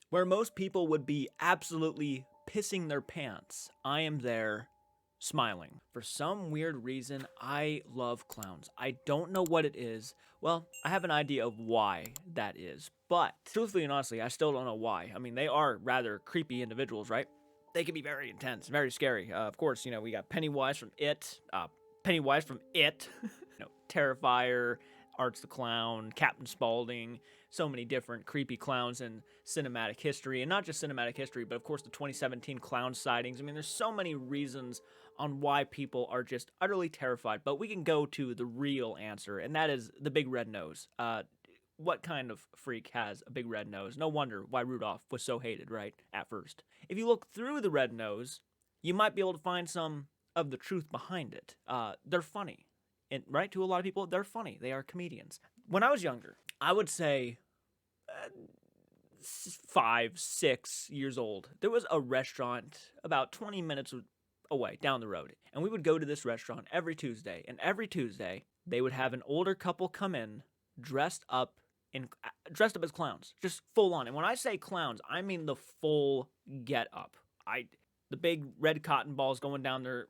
Where most people would be absolutely pissing their pants, I am there smiling. For some weird reason, I love clowns. I don't know what it is. Well, I have an idea of why that is, but truthfully and honestly, I still don't know why. I mean, they are rather creepy individuals, right? They can be very intense, very scary. Of course, we got Pennywise from It, Terrifier, Arts the Clown, Captain Spaulding, so many different creepy clowns in cinematic history, and not just cinematic history, but of course the 2017 clown sightings. I mean, there's so many reasons on why people are just utterly terrified, but we can go to the real answer, and that is the big red nose. What kind of freak has a big red nose? No wonder why Rudolph was so hated, right, at first. If you look through the red nose, you might be able to find some of the truth behind it. They're funny. And, right, to a lot of people, they're funny. They are comedians. When I was younger, I would say 5, 6 years old, there was a restaurant about 20 minutes away down the road. And we would go to this restaurant every Tuesday. And every Tuesday, they would have an older couple come in dressed up as clowns, just full on. And when I say clowns, I mean the full get up. The big red cotton balls going down their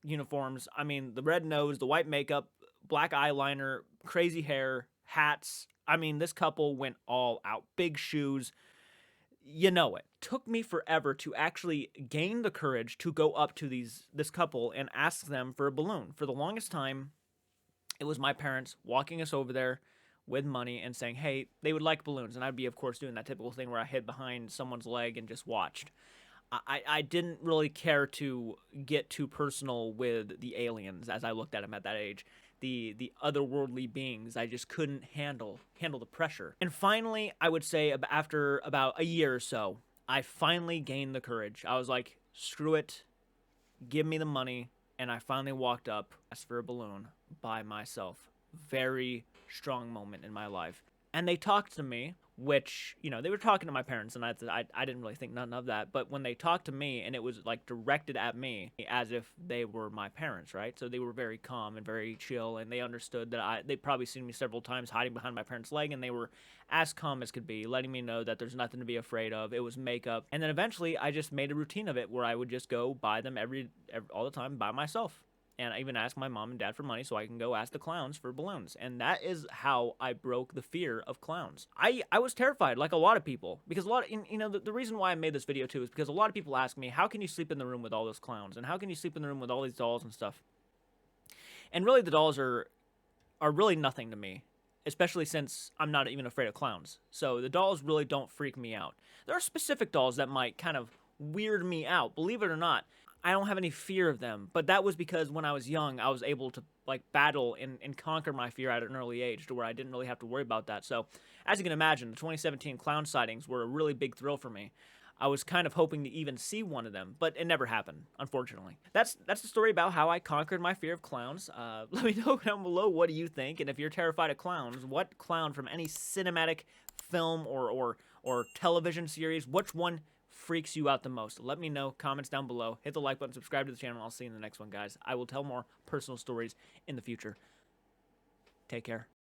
uniforms. I mean, the red nose, the white makeup, black eyeliner, crazy hair, hats. I mean, this couple went all out. Big shoes. You know it. Took me forever to actually gain the courage to go up to this couple and ask them for a balloon. For the longest time, it was my parents walking us over there with money and saying, hey, they would like balloons. And I'd be, of course, doing that typical thing where I hid behind someone's leg and just watched. I didn't really care to get too personal with the aliens as I looked at them at that age. The otherworldly beings, I just couldn't handle the pressure. And finally, I would say after about a year or so, I finally gained the courage. I was like, screw it, give me the money. And I finally walked up, asked for a balloon by myself. Very strong moment in my life. And they talked to me, which, they were talking to my parents, and I didn't really think nothing of that. But when they talked to me, and it was like directed at me as if they were my parents, right? So they were very calm and very chill, and they understood that they'd probably seen me several times hiding behind my parents' leg, and they were as calm as could be, letting me know that there's nothing to be afraid of. It was makeup. And then eventually, I just made a routine of it where I would just go buy them all the time by myself. And I even asked my mom and dad for money so I can go ask the clowns for balloons. And that is how I broke the fear of clowns. I was terrified, like a lot of people, because the reason why I made this video too is because a lot of people ask me, how can you sleep in the room with all those clowns? And how can you sleep in the room with all these dolls and stuff? And really, the dolls are really nothing to me, especially since I'm not even afraid of clowns. So the dolls really don't freak me out. There are specific dolls that might kind of weird me out, believe it or not. I don't have any fear of them, but that was because when I was young, I was able to battle and conquer my fear at an early age to where I didn't really have to worry about that. So, as you can imagine, the 2017 clown sightings were a really big thrill for me. I was kind of hoping to even see one of them, but it never happened, unfortunately. That's the story about how I conquered my fear of clowns. Let me know down below, what do you think? And if you're terrified of clowns, what clown from any cinematic film or television series, which one freaks you out the most? Let me know. Comments down below. Hit the like button, subscribe to the channel. I'll see you in the next one, guys. I will tell more personal stories in the future. Take care.